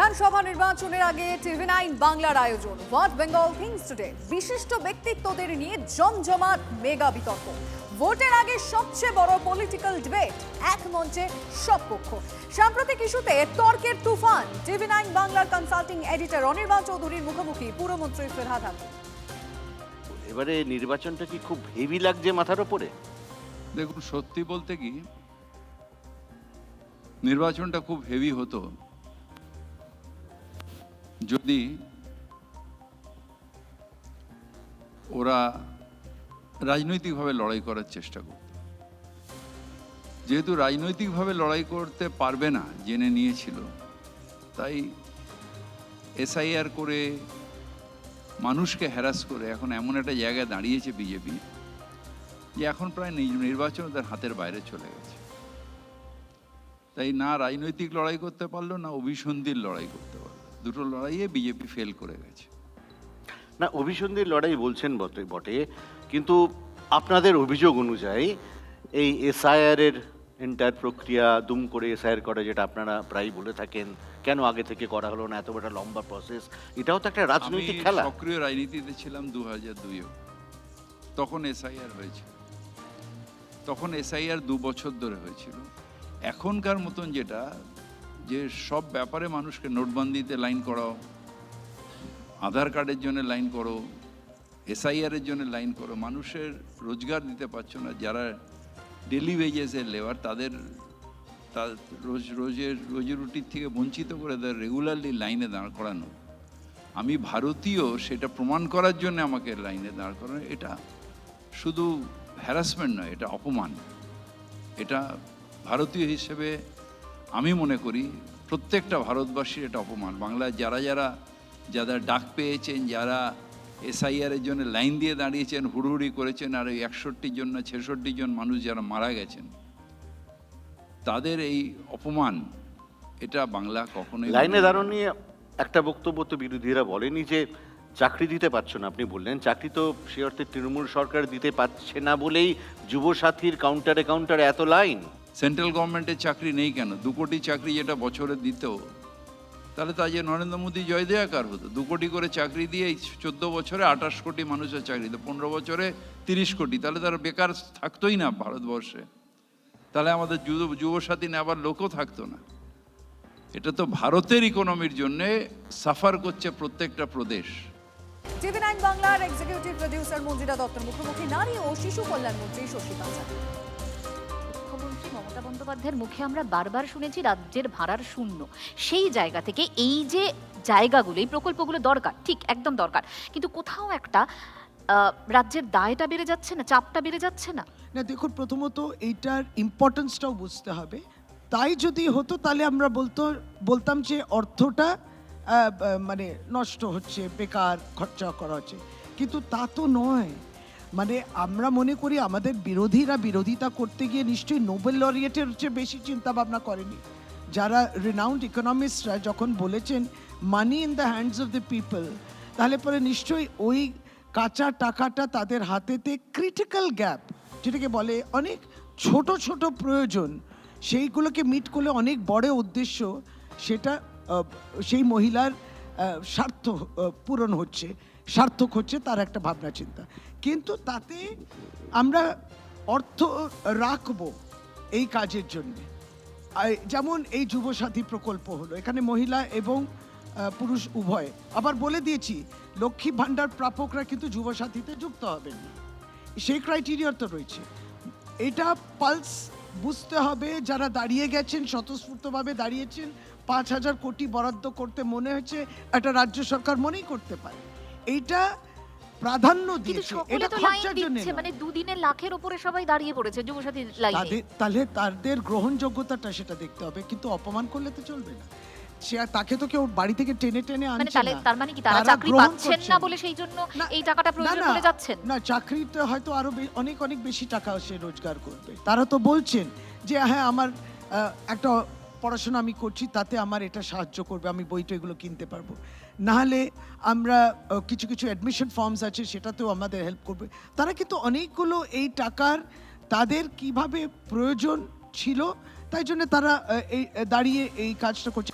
বিধানসভা নির্বাচনের আগে টিভি9 বাংলার আয়োজন হোয়াট বেঙ্গল থিংস টুডে। বিশিষ্ট ব্যক্তিত্বদের নিয়ে জমজমাট মেগা বিতর্ক। ভোটের আগে সবচেয়ে বড় পলিটিক্যাল ডিবেট, এক মঞ্চে সব পক্ষ। সাম্প্রতিক ইস্যুতে তর্কের তুফান। টিভি9 বাংলার কনসাল্টিং এডিটর অনির্বাণ চৌধুরীর মুখোমুখি পুরমন্ত্রী ফেরহাদ হাকিম। এবারে নির্বাচনটা কি খুব হেভি লাগছে মাথার উপরে? দেখুন, সত্যি বলতে কি নির্বাচনটা খুব হেভি হতো যদি ওরা রাজনৈতিকভাবে লড়াই করার চেষ্টা করত। যেহেতু রাজনৈতিকভাবে লড়াই করতে পারবে না জেনে নিয়েছিল, তাই এসআইআর করে মানুষকে হ্যারাস করে এখন এমন একটা জায়গায় দাঁড়িয়েছে বিজেপি যে এখন প্রায় নির্বাচন তার হাতের বাইরে চলে গেছে। তাই না রাজনৈতিক লড়াই করতে পারলো, না অভিসন্ধির লড়াই করতে পারলো। দুটো লড়াইয়ে বিজেপি ফেল করে গেছে। না, অভিসন্ধির লড়াই বলছেন বটে, কিন্তু আপনাদের অভিযোগ অনুযায়ী এই এসআইআর এর এন্টায়ার প্রক্রিয়া দুম করে এসআইআর করা, যেটা আপনারা প্রায় বলে থাকেন, কেন আগে থেকে করা হলো না, এত বড় লম্বা প্রসেস, এটাও তো একটা রাজনৈতিক খেলা। সক্রিয় রাজনীতিতে ছিলাম 2002-এ, তখন এসআইআর হয়েছিল। তখন এসআইআর 2 বছর ধরে হয়েছিল। এখনকার মতন যেটা যে সব ব্যাপারে মানুষকে নোটবন্দিতে লাইন করাও, আধার কার্ডের জন্য লাইন করো, এসআইআরের জন্য লাইন করো, মানুষের রোজগার দিতে পারছো না, যারা ডেলি ওয়েজেসের লেবার তাদের রোজি রুটির থেকে বঞ্চিত করে তাদের রেগুলারলি লাইনে দাঁড় করানো। আমি ভারতীয় সেটা প্রমাণ করার জন্য আমাকে লাইনে দাঁড় করানো, এটা শুধু হ্যারাসমেন্ট নয়, এটা অপমান। এটা ভারতীয় হিসেবে আমি মনে করি প্রত্যেকটা ভারতবাসীর এটা অপমান। বাংলায় যারা ডাক পেয়েছেন, যারা এসআইআরের জন্য লাইন দিয়ে দাঁড়িয়েছেন, হুড়হুড়ি করেছেন, আর ওই 61 জন না 66 জন মানুষ যারা মারা গেছেন, তাদের এই অপমান, এটা বাংলা কখনোই। লাইনে দাঁড়ানো নিয়ে একটা বক্তব্য তো বিরোধীরা বলেনি যে চাকরি দিতে পারছো না। আপনি বললেন চাকরি তো সে অর্থে তৃণমূল সরকার দিতে পারছে না বলেই যুবসাথীর কাউন্টারে এত লাইন। সেন্ট্রাল গভর্নমেন্টের চাকরি নেই কেন? 2 কোটি চাকরি যেটা বছরে দিত, তাহলে তা যে নরেন্দ্র মোদী জয় দেয়াকার হতো। 2 কোটি করে চাকরি দিয়ে 14 বছরে 28 কোটি মানুষের চাকরি দিত, 15 বছরে 30 কোটি, তাহলে তারা বেকার থাকতোই না ভারতবর্ষে। তাহলে আমাদের যুবসাথী নেবার লোকও থাকতো না। এটা তো ভারতের ইকোনমির জন্যে সাফার করছে প্রত্যেকটা প্রদেশ। টিভি9 বাংলার এক্সিকিউটিভ প্রডিউসার মঞ্জিরা দত্তর মুখোমুখি নারী ও শিশু কল্যাণ মন্ত্রী শশী পাঁচাল। মুখ্যমন্ত্রী মমতা বন্দ্যোপাধ্যায়ের মুখে আমরা বারবার শুনেছি রাজ্যের ভাড়ার শূন্য। সেই জায়গা থেকে এই যে জায়গাগুলো, এই প্রকল্পগুলো দরকার, ঠিক একদম দরকার, কিন্তু কোথাও একটা রাজ্যের দায়টা বেড়ে যাচ্ছে না, চাপটা বেড়ে যাচ্ছে না? না, দেখুন, প্রথমত এইটার ইম্পর্টেন্সটাও বুঝতে হবে। তাই যদি হতো তাহলে আমরা বলতাম যে অর্থটা মানে নষ্ট হচ্ছে, বেকার খরচা করা হচ্ছে, কিন্তু তা তো নয়। মানে আমরা মনে করি আমাদের বিরোধীরা বিরোধিতা করতে গিয়ে নিশ্চয়ই নোবেল লরিয়েটের চেয়ে বেশি চিন্তা ভাবনা করেনি। যারা রিনাউন্ড ইকোনমিস্টরা যখন বলেছেন money in the hands of the people, তাহলে পরে নিশ্চয়ই ওই কাঁচা টাকাটা তাদের হাতেতে ক্রিটিক্যাল গ্যাপ, যেটাকে বলে অনেক ছোট ছোট প্রয়োজন, সেইগুলোকে মিট করলে অনেক বড় উদ্দেশ্য, সেটা সেই মহিলার স্বার্থ পূরণ হচ্ছে, সার্থক হচ্ছে, তার একটা ভাবনা চিন্তা। কিন্তু তাতে আমরা অর্থ রাখবো এই কাজের জন্য। যেমন এই যুবসাথী প্রকল্প হলো, এখানে মহিলা এবং পুরুষ উভয়। আবার বলে দিয়েছি লক্ষ্মী ভাণ্ডার প্রাপকরা কিন্তু যুবসাথীতে যুক্ত হবেন না, সেই ক্রাইটেরিয়া তো রয়েছে। এটা পালস বুঝতে হবে। যারা দাঁড়িয়ে গেছেন, স্বতঃস্ফূর্তভাবে দাঁড়িয়েছেন, 5,000 কোটি বরাদ্দ করতে মনে হয়েছে একটা রাজ্য সরকার মনেই করতে পারে। এইটা প্রাধান্য দিয়েছে, এটা খরচার জন্য। মানে 2 দিনে লাখের উপরে সবাই দাঁড়িয়ে পড়েছে যুবসাথী লাইনে। তাহলে তাদের গ্রহণযোগ্যতাটা সেটা দেখতে হবে, কিন্তু অপমান করলে তো চলবে না। সে তাকে তো কেউ বাড়ি থেকে টেনে আনছে না। তার মানে কি তারা চাকরি পাচ্ছেন না বলে সেই জন্য এই টাকাটা প্রয়োজন বলে যাচ্ছেন? না, চাকরিতে হয়তো আরো অনেক অনেক বেশি টাকা সে রোজগার করবে। তারা তো বলছেন যে হ্যাঁ, আমার একটা পড়াশোনা আমি করছি, তাতে আমার এটা সাহায্য করবে, আমি বইটা এগুলো কিনতে পারবো। নাহলে আমরা কিছু কিছু অ্যাডমিশন ফর্মস আছে, সেটাতেও আমাদের হেল্প করবে। তারা কিন্তু অনেকগুলো এই টাকার তাদের কিভাবে প্রয়োজন ছিল, তাই জন্য তারা দাঁড়িয়ে এই কাজটা করছে।